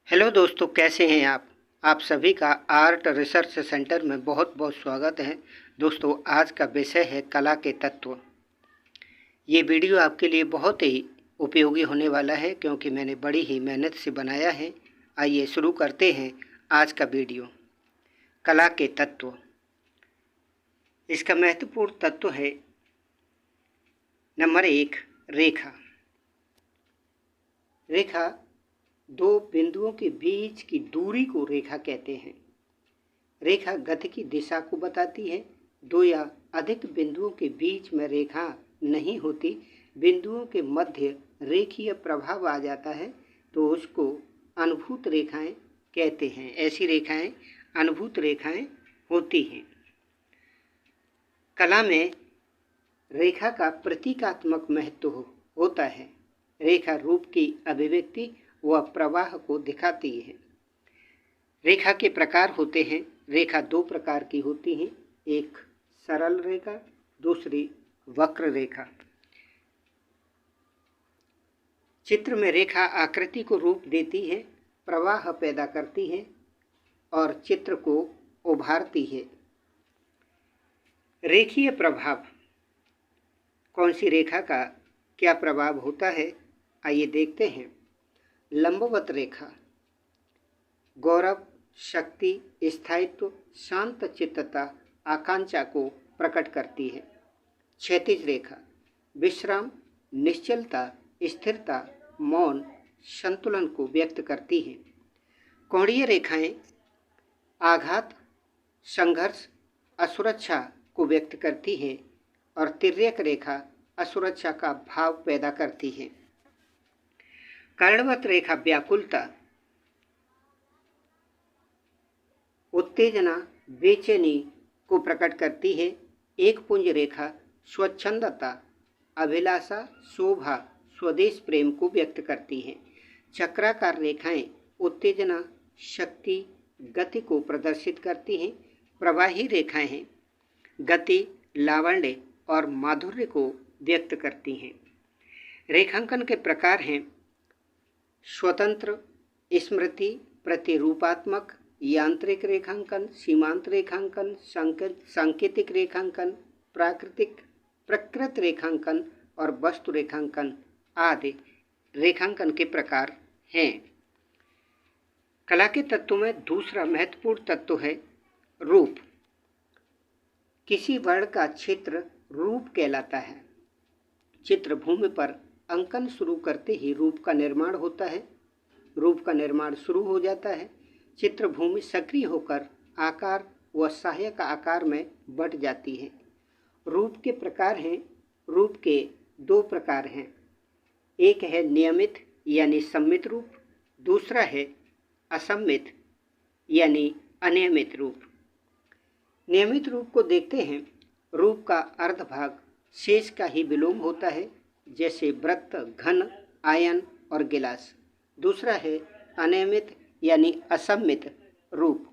Hello दोस्तों, कैसे हैं आप सभी का आर्ट रिसर्च सेंटर में बहुत बहुत स्वागत है। दोस्तों, आज का विषय है कला के तत्व। ये वीडियो आपके लिए बहुत ही उपयोगी होने वाला है क्योंकि मैंने बड़ी ही मेहनत से बनाया है। आइए शुरू करते हैं आज का वीडियो। कला के तत्व। इसका महत्वपूर्ण तत्व है नंबर 1, रेखा। रेखा दो बिंदुओं के बीच की दूरी को रेखा कहते हैं। रेखा गति की दिशा को बताती है। दो या अधिक बिंदुओं के बीच में रेखा नहीं होती, बिंदुओं के मध्य रेखीय प्रभाव आ जाता है तो उसको अनुभूत रेखाएं कहते हैं। ऐसी रेखाएं अनुभूत रेखाएं होती हैं। कला में रेखा का प्रतीकात्मक महत्व होता है। रेखा रूप की अभिव्यक्ति व प्रवाह को दिखाती है। रेखा के प्रकार होते हैं। रेखा दो प्रकार की होती हैं, एक सरल रेखा, दूसरी वक्र रेखा। चित्र में रेखा आकृति को रूप देती है, प्रवाह पैदा करती है और चित्र को उभारती है। रेखीय प्रभाव। कौन सी रेखा का क्या प्रभाव होता है, आइए देखते हैं। लंबवत रेखा गौरव, शक्ति, स्थायित्व, शांत चित्तता, आकांक्षा को प्रकट करती है। क्षैतिज रेखा विश्राम, निश्चलता, स्थिरता, मौन, संतुलन को व्यक्त करती है। कोणीय रेखाएं आघात, संघर्ष, असुरक्षा को व्यक्त करती है और तिर्यक रेखा असुरक्षा का भाव पैदा करती है। कर्णवत रेखा व्याकुलता, उत्तेजना, बेचैनी को प्रकट करती है। एक पुंज रेखा स्वच्छंदता, अभिलाषा, शोभा, स्वदेश प्रेम को व्यक्त करती है। चक्राकार रेखाएं उत्तेजना, शक्ति, गति को प्रदर्शित करती हैं। प्रवाही रेखाएं हैं गति, लावण्य और माधुर्य को व्यक्त करती हैं। रेखांकन के प्रकार हैं स्वतंत्र, स्मृति, प्रतिरूपात्मक, यांत्रिक रेखांकन, सीमांत रेखांकन, सांकेतिक रेखांकन, प्रकृत रेखांकन और वस्तु रेखांकन आदि रेखांकन के प्रकार हैं। कला के तत्वों में दूसरा महत्वपूर्ण तत्व है रूप। किसी वर्ण का चित्र रूप कहलाता है। चित्रभूमि पर अंकन शुरू करते ही रूप का निर्माण होता है। रूप का निर्माण शुरू हो जाता है। चित्रभूमि सक्रिय होकर आकार व सहायक आकार में बंट जाती है। रूप के प्रकार हैं। रूप के दो प्रकार हैं, एक है नियमित यानी सममित रूप, दूसरा है असममित यानी अनियमित रूप। नियमित रूप को देखते हैं। रूप का अर्धभाग शेष का ही विलोम होता है, जैसे वृत्त, घन, आयन और गिलास। दूसरा है अनियमित यानी असममित रूप।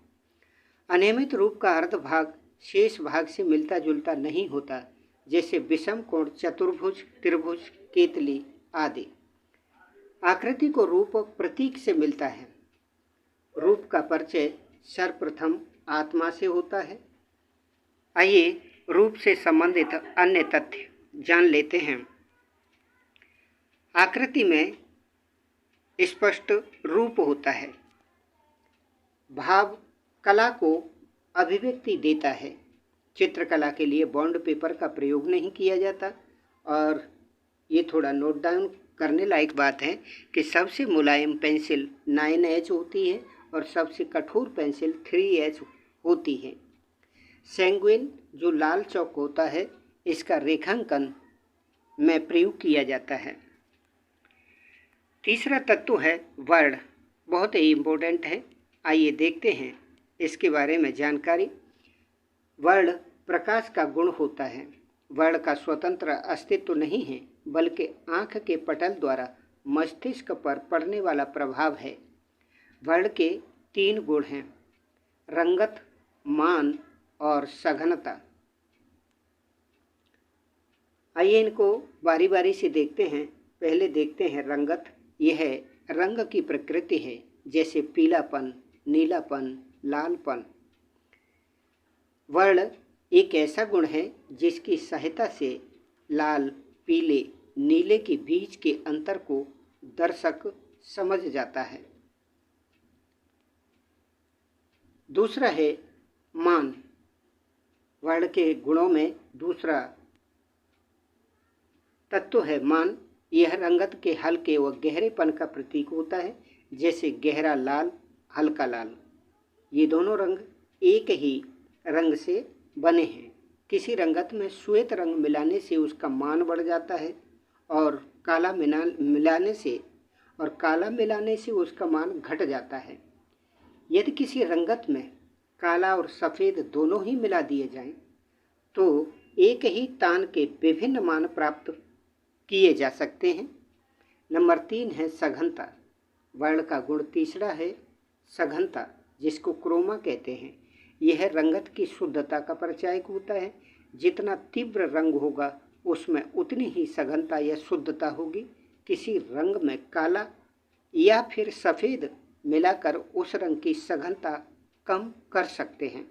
अनियमित रूप का अर्धभाग शेष भाग से मिलता जुलता नहीं होता, जैसे विषम कोण, चतुर्भुज, त्रिभुज, केतली आदि। आकृति को रूप प्रतीक से मिलता है। रूप का परिचय सर्वप्रथम आत्मा से होता है। आइए रूप से संबंधित अन्य तथ्य जान लेते हैं। आकृति में स्पष्ट रूप होता है। भाव कला को अभिव्यक्ति देता है। चित्रकला के लिए बॉन्ड पेपर का प्रयोग नहीं किया जाता और ये थोड़ा नोट डाउन करने लायक बात है कि सबसे मुलायम पेंसिल 9H होती है और सबसे कठोर पेंसिल 3H होती है। सैंग्विन जो लाल चौक होता है, इसका रेखांकन में प्रयोग किया जाता है। तीसरा तत्व है वर्ण, बहुत ही इम्पोर्टेंट है। आइए देखते हैं इसके बारे में जानकारी। वर्ण प्रकाश का गुण होता है। वर्ण का स्वतंत्र अस्तित्व नहीं है, बल्कि आँख के पटल द्वारा मस्तिष्क पर पड़ने वाला प्रभाव है। वर्ण के 3 गुण हैं, रंगत, मान और सघनता। आइए इनको बारी बारी से देखते हैं। पहले देखते हैं रंगत। यह रंग की प्रकृति है। जैसे पीलापन, नीलापन, लालपन। वर्ण एक ऐसा गुण है जिसकी सहायता से लाल, पीले, नीले के बीच के अंतर को दर्शक समझ जाता है। दूसरा है मान। वर्ण के गुणों में दूसरा तत्व है मान। यह रंगत के हल्के व गहरेपन का प्रतीक होता है, जैसे गहरा लाल, हल्का लाल। ये दोनों रंग एक ही रंग से बने हैं। किसी रंगत में श्वेत रंग मिलाने से उसका मान बढ़ जाता है और काला मिलाने से उसका मान घट जाता है। यदि किसी रंगत में काला और सफ़ेद दोनों ही मिला दिए जाएं, तो एक ही तान के विभिन्न मान प्राप्त किए जा सकते हैं। नंबर 3 है सघनता। वर्ण का गुण तीसरा है सघनता, जिसको क्रोमा कहते हैं। यह रंगत की शुद्धता का परिचायक होता है। जितना तीव्र रंग होगा उसमें उतनी ही सघनता या शुद्धता होगी। किसी रंग में काला या फिर सफ़ेद मिलाकर उस रंग की सघनता कम कर सकते हैं।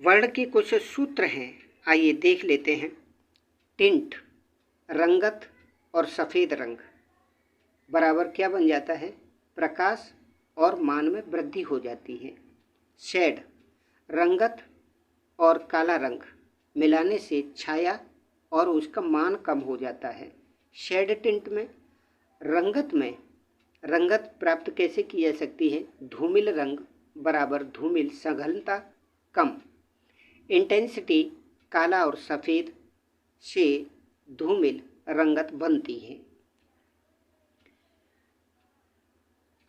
वर्ण के कुछ सूत्र हैं, आइए देख लेते हैं। टिंट, रंगत और सफ़ेद रंग बराबर क्या बन जाता है? प्रकाश और मान में वृद्धि हो जाती है। शेड, रंगत और काला रंग मिलाने से छाया और उसका मान कम हो जाता है। शेड टिंट में रंगत प्राप्त कैसे की जा सकती है? धूमिल रंग बराबर धूमिल सघनता कम। इंटेंसिटी, काला और सफ़ेद से धूमिल रंगत बनती है।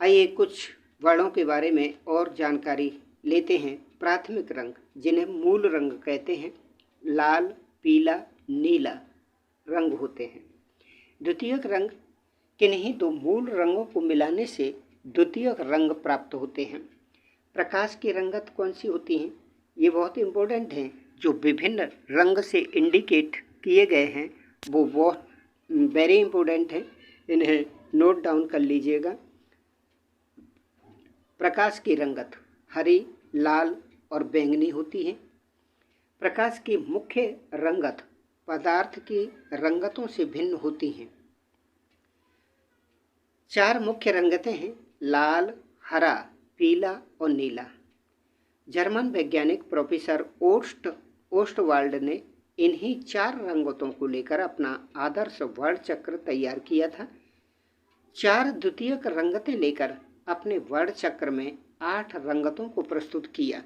आइए कुछ वर्णों के बारे में और जानकारी लेते हैं। प्राथमिक रंग, जिन्हें मूल रंग कहते हैं, लाल, पीला, नीला रंग होते हैं। द्वितीयक रंग, किन्हीं दो मूल रंगों को मिलाने से द्वितीयक रंग प्राप्त होते हैं। प्रकाश की रंगत कौन सी होती हैं? ये बहुत इम्पोर्टेंट हैं। जो विभिन्न रंग से इंडिकेट किए गए हैं वो बहुत वेरी इम्पोर्टेंट हैं, इन्हें नोट डाउन कर लीजिएगा। प्रकाश की रंगत हरी, लाल और बैंगनी होती है। प्रकाश की मुख्य रंगत पदार्थ की रंगतों से भिन्न होती हैं। 4 मुख्य रंगतें हैं, लाल, हरा, पीला और नीला। जर्मन वैज्ञानिक प्रोफेसर ओस्टवाल्ड ने इन्हीं 4 रंगतों को लेकर अपना आदर्श वर्ण चक्र तैयार किया था। 4 द्वितीयक रंगतें लेकर अपने वर्ण चक्र में 8 रंगतों को प्रस्तुत किया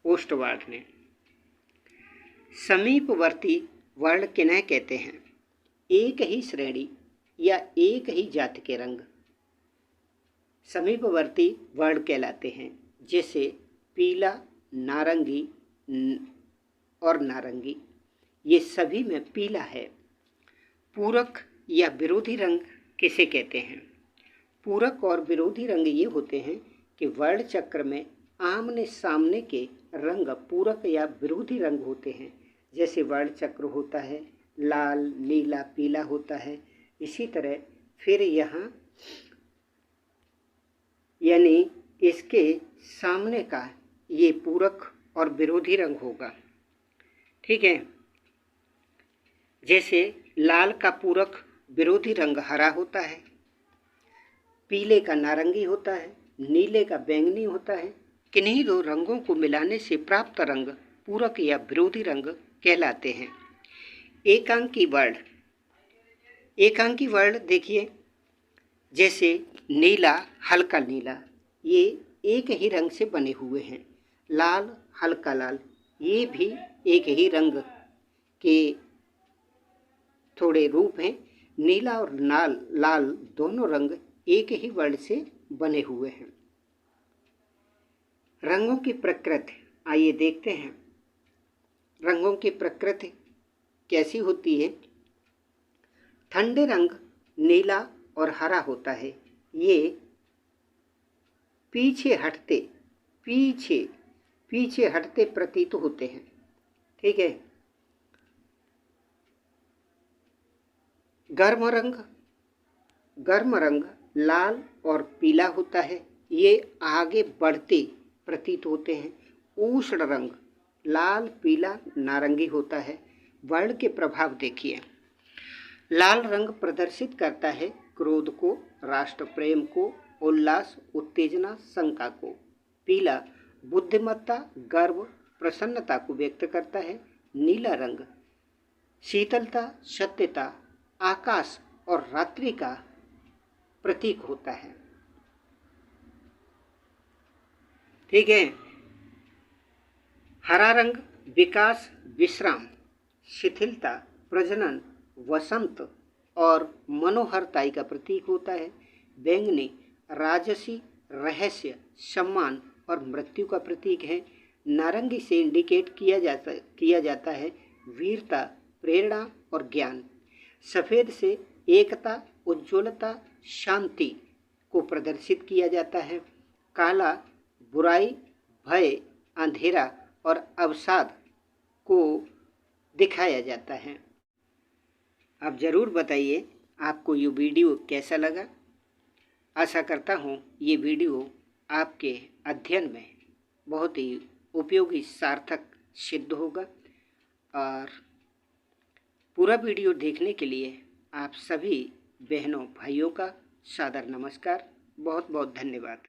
ओस्टवाल्ड ने। समीपवर्ती वर्ण किन्हें कहते हैं? एक ही श्रेणी या एक ही जाति के रंग समीपवर्ती वर्ण कहलाते हैं, जैसे पीला, नारंगी और नारंगी, ये सभी में पीला है। पूरक या विरोधी रंग किसे कहते हैं? पूरक और विरोधी रंग ये होते हैं कि वर्ण चक्र में आमने सामने के रंग पूरक या विरोधी रंग होते हैं। जैसे वर्ण चक्र होता है लाल, नीला, पीला होता है, इसी तरह फिर यहाँ यानी इसके सामने का ये पूरक और विरोधी रंग होगा। ठीक है, जैसे लाल का पूरक विरोधी रंग हरा होता है, पीले का नारंगी होता है, नीले का बैंगनी होता है। किन्हीं दो रंगों को मिलाने से प्राप्त रंग पूरक या विरोधी रंग कहलाते हैं। एकांकी वर्ण, एकांकी वर्ण देखिए, जैसे नीला, हल्का नीला, ये एक ही रंग से बने हुए हैं। लाल, हल्का लाल, ये भी एक ही रंग के थोड़े रूप हैं। नीला और लाल दोनों रंग एक ही वर्ण से बने हुए हैं। रंगों की प्रकृति आइए देखते हैं। रंगों की प्रकृति कैसी होती है? ठंडे रंग नीला और हरा होता है, ये पीछे हटते प्रतीत होते हैं। ठीक है, गर्म रंग लाल और पीला होता है, ये आगे बढ़ते प्रतीत होते हैं। उष्ण रंग लाल पीला नारंगी होता है। वर्ण के प्रभाव देखिए। लाल रंग प्रदर्शित करता है क्रोध को, राष्ट्र प्रेम को, उल्लास, उत्तेजना, शंका को। पीला बुद्धिमत्ता, गर्व, प्रसन्नता को व्यक्त करता है। नीला रंग शीतलता, सत्यता, आकाश और रात्रि का प्रतीक होता है। ठीक है। हरा रंग विकास, विश्राम, शिथिलता, प्रजनन, वसंत और मनोहरताई का प्रतीक होता है। बैंगनी राजसी, रहस्य, सम्मान और मृत्यु का प्रतीक है। नारंगी से इंडिकेट किया जाता है वीरता, प्रेरणा और ज्ञान। सफ़ेद से एकता, उज्ज्वलता, शांति को प्रदर्शित किया जाता है। काला बुराई, भय, अंधेरा और अवसाद को दिखाया जाता है। आप ज़रूर बताइए आपको ये वीडियो कैसा लगा। आशा करता हूँ ये वीडियो आपके अध्ययन में बहुत ही उपयोगी सार्थक सिद्ध होगा। और पूरा वीडियो देखने के लिए आप सभी बहनों भाइयों का सादर नमस्कार। बहुत बहुत धन्यवाद।